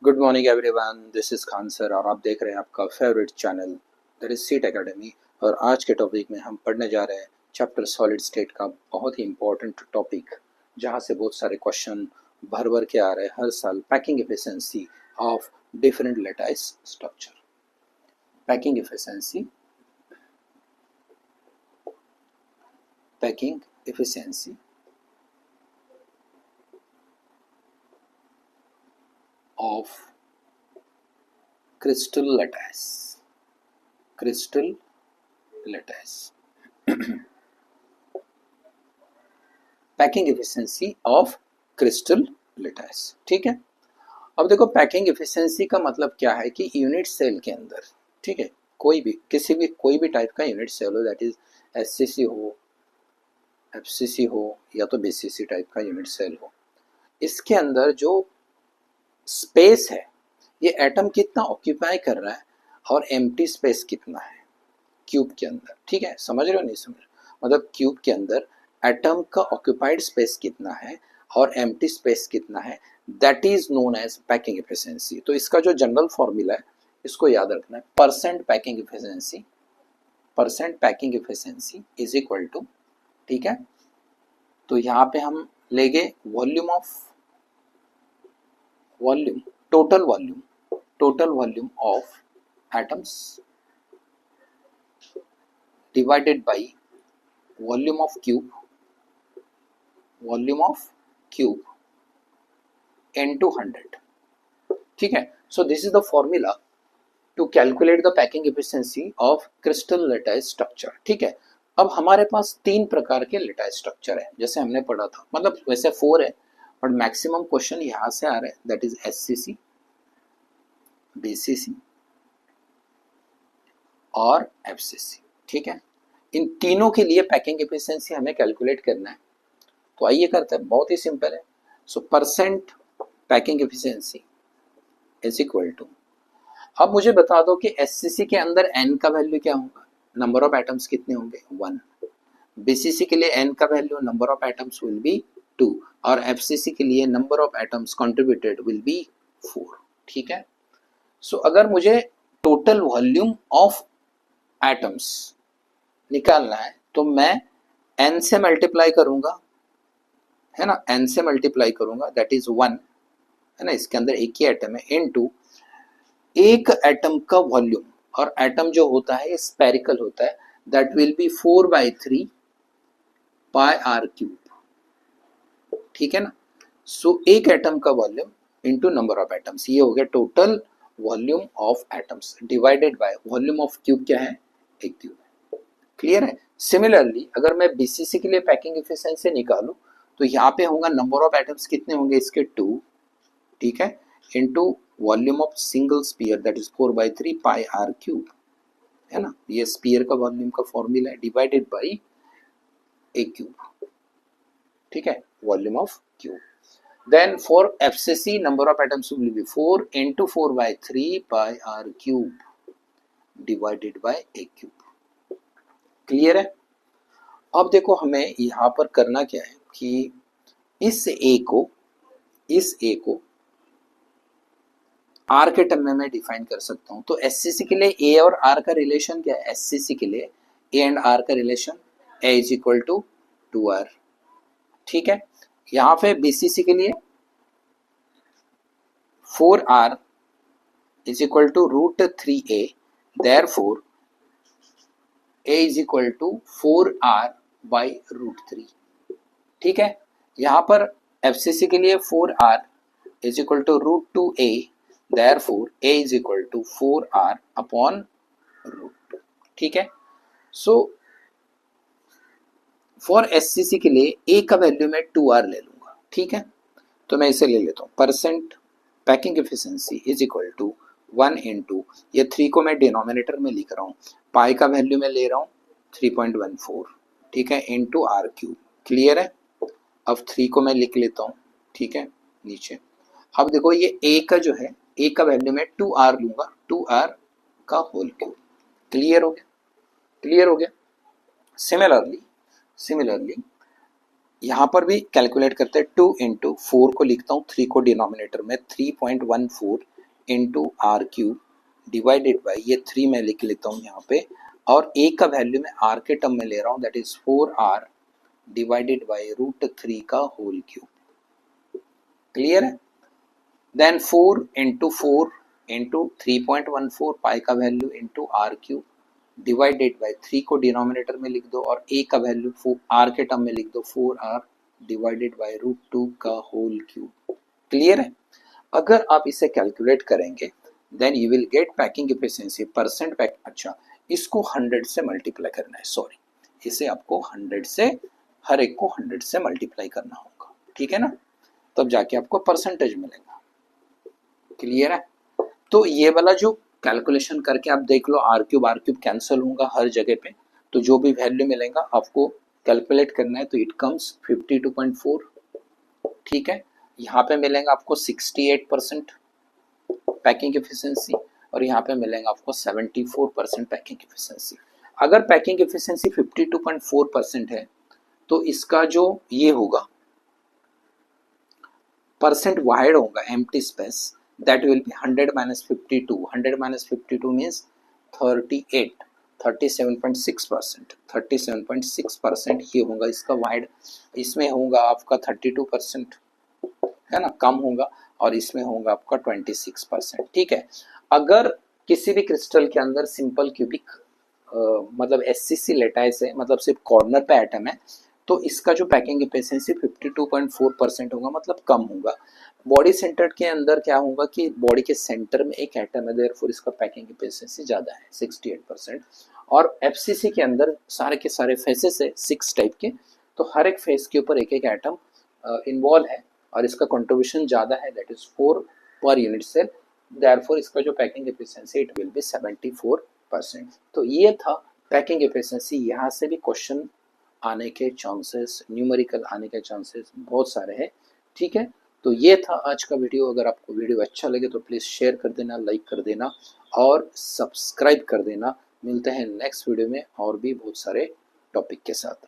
Good morning everyone, this is Khan sir और आप देख रहे हैं आपका favourite channel that is seat academy. और आज के टॉपिक में हम पढ़ने जा रहे हैं चैप्टर सॉलिड स्टेट का बहुत ही इंपॉर्टेंट टॉपिक, जहां से बहुत सारे क्वेश्चन भर भर के आ रहे हैं हर साल। Packing efficiency of different lattice structure. Packing efficiency packing efficiency of crystal lattice packing efficiency of crystal lattice. ठीक है, अब देखो पैकिंग एफिशिएंसी का मतलब क्या है कि यूनिट सेल के अंदर, ठीक है, कोई भी टाइप का यूनिट सेल हो, दैट इज एससीसी हो, एफसीसी हो या तो बीसीसी टाइप का यूनिट सेल हो, इसके अंदर जो स्पेस है ये एटम कितना ऑक्यूपाई कर रहा है और एम्प्टी स्पेस कितना है क्यूब के अंदर। ठीक है, समझ रहे हो नहीं समझ रहे? मतलब क्यूब के अंदर एटम का ऑक्यूपाइड स्पेस कितना है और एम्प्टी स्पेस कितना है, that is known as packing efficiency. तो इसका जो जनरल फॉर्मूला है इसको याद रखना है, percent packing efficiency is equal to, ठीक है, तो यहाँ पे हम लेंगे total volume of atoms divided by volume of cube into 100. ठीक है, so this is the formula to calculate the packing efficiency of crystal lattice structure. ठीक है, अब हमारे पास 3 प्रकार के लेटाइस स्ट्रक्चर है जैसे हमने पढ़ा था, मतलब वैसे 4 है बट मैक्सिमम क्वेश्चन यहाँ से आ रहे हैं, दैट इज एससीसी, बीसीसी और एफसीसी। ठीक है, इन तीनों के लिए पैकिंग एफिशिएंसी हमें कैलकुलेट करना है, तो आइए करते हैं, बहुत ही सिंपल है। So percent packing efficiency is equal to, अब मुझे बता दो कि एससीसी के अंदर एन का वैल्यू क्या होगा, नंबर ऑफ एटम्स कितने होंगे 1, बीसीसी के लिए एन का value number of atoms will B 2 और एफसीसी के लिए number of atoms contributed will be 4। ठीक है, सो अगर मुझे टोटल वॉल्यूम ऑफ एटम्स निकालना है तो मैं n से मल्टीप्लाई करूंगा, है ना, n से मल्टीप्लाई करूंगा, दैट इज 1, है ना, इसके अंदर एक ही एटम है, इनटू एक एटम का वॉल्यूम, और एटम जो होता है ये स्फेरिकल होता है, that will be 4/3 pi r cube. ठीक है ना, सो एक एटम का volume into number of atoms, ये हो गया total volume of atoms divided by volume of cube, क्या है, एक क्यूब। क्लियर है। सिमिलरली अगर मैं बीसीसी के लिए पैकिंग एफिशिएंसी निकालूं तो यहाँ पे होगा नंबर ऑफ एटम्स कितने होंगे इसके 2, ठीक है, into volume of single sphere that is 4/3 pi r cube, है ना, ये स्फीयर का वॉल्यूम का फॉर्मूला है, डिवाइडेड बाई ए क्यूब। ठीक है, volume of cube. Then for FCC number of atoms will be 4 into 4/3 pi r cube divided by a cube. Clear है। अब देखो हमें यहाँ पर करना क्या है कि इस ए को आर के टर्म में मैं डिफाइन कर सकता हूं। तो एससीसी के लिए ए और आर का रिलेशन क्या है, एससीसी के लिए ए एंड आर का relation a is equal to 2r। ठीक है, यहाँ पे बीसीसी के लिए 4r is equal to √3a, therefore a is equal to 4r/√3। ठीक है, यहाँ पर एफसीसी के लिए 4r is equal to √2a, therefore a is equal to 4r/√2। ठीक है, सो फॉर एससीसी के लिए a का वैल्यू मैं 2r ले लूंगा। ठीक है, तो मैं इसे ले लेता हूँ, percent packing efficiency is equal to 1 into, ये 3 को मैं डिनोमिनेटर में लिख रहा हूँ, पाई का वैल्यू मैं ले रहा हूँ 3.14, ठीक है, इंटू आर क्यूब। क्लियर है। अब 3 को मैं लिख लेता हूँ, ठीक है, नीचे। अब देखो ये a का जो है, a का वैल्यू मैं 2r लूंगा, 2r का होल क्यूब। क्लियर हो गया। सिमिलरली यहाँ पर भी कैलकुलेट करते हैं, 2 इंटू 4 को लिखता हूँ, 3 को डिनोमिनेटर में 3.14 into r cube divided by, ये 3 मैं लिख लेता हूँ यहाँ पे, और ए का वैल्यू मैं आर के टर्म में ले रहा हूँ, that is 4r divided by √3 का होल क्यूब। क्लियर है? देन 4 इंटू 4 इंटू 3.14 पाई का value into r cube divided by 3 को डिनोमिनेटर में लिख दो और ए का वैल्यू आर के टर्म में लिख दो 4r डिवाइडेड बाई √2 का होल क्यूब। क्लियर है? अगर आप इसे कैलकुलेट करेंगे then you will get packing efficiency percent pack. अच्छा, इसको 100 से मल्टीप्लाई करना है, सॉरी, इसे आपको 100 से, हर एक को 100 से मल्टीप्लाई करना होगा, ठीक है ना, तब जाके आपको परसेंटेज मिलेगा। क्लियर है? तो ये वाला जो कैलकुलेशन करके आप देख लो, आर क्यूब कैंसिल होगा हर जगह पे, तो जो भी वैल्यू मिलेगा आपको कैलकुलेट करना है, तो इट कम्स 52.4। ठीक है, यहाँ पे मिलेगा आपको 68% पैकिंग एफिशिएंसी और यहाँ पे मिलेगा आपको 74% पैकिंग एफिशिएंसी। अगर पैकिंग एफिशिएंसी 52.4% है तो इसका जो ये होगा परसेंट वाइड होगा empty space, that will B 100 minus 52। 100 minus 52 means 38, 37.6%। 37.6% ये होगा इसका वाइड। इसमें होगा आपका 32%, है ना, कम होगा, और इसमें होगा आपका 26%। ठीक है, अगर किसी भी क्रिस्टल के अंदर सिंपल क्यूबिक मतलब SCC लेटाइस है, मतलब सिर्फ कॉर्नर पे एटम है, तो इसका जो पैकिंग एफिशिएंसी 52.4% होगा, मतलब कम होगा। बॉडी सेंटर के अंदर क्या होगा कि बॉडी के सेंटर में एक एटम है, देयरफॉर इसका पैकिंग एफिशिएंसी ज्यादा है 68%। और FCC के अंदर सारे के सारे फेसेस है 6 टाइप के, तो हर एक फेस के ऊपर एक एक एटम इन्वॉल्व है और इसका कंट्रीब्यूशन ज्यादा है, that is 4 per unit cell, therefore इसका जो packing efficiency it will be 74%। तो ये था पैकिंग एफिशिएंसी। यहाँ से भी क्वेश्चन आने के चांसेस, न्यूमेरिकल आने के चांसेस बहुत सारे हैं। ठीक है, तो ये था आज का वीडियो। अगर आपको वीडियो अच्छा लगे तो प्लीज़ शेयर कर देना, लाइक कर देना और सब्सक्राइब कर देना। मिलते हैं नेक्स्ट वीडियो में और भी बहुत सारे टॉपिक के साथ।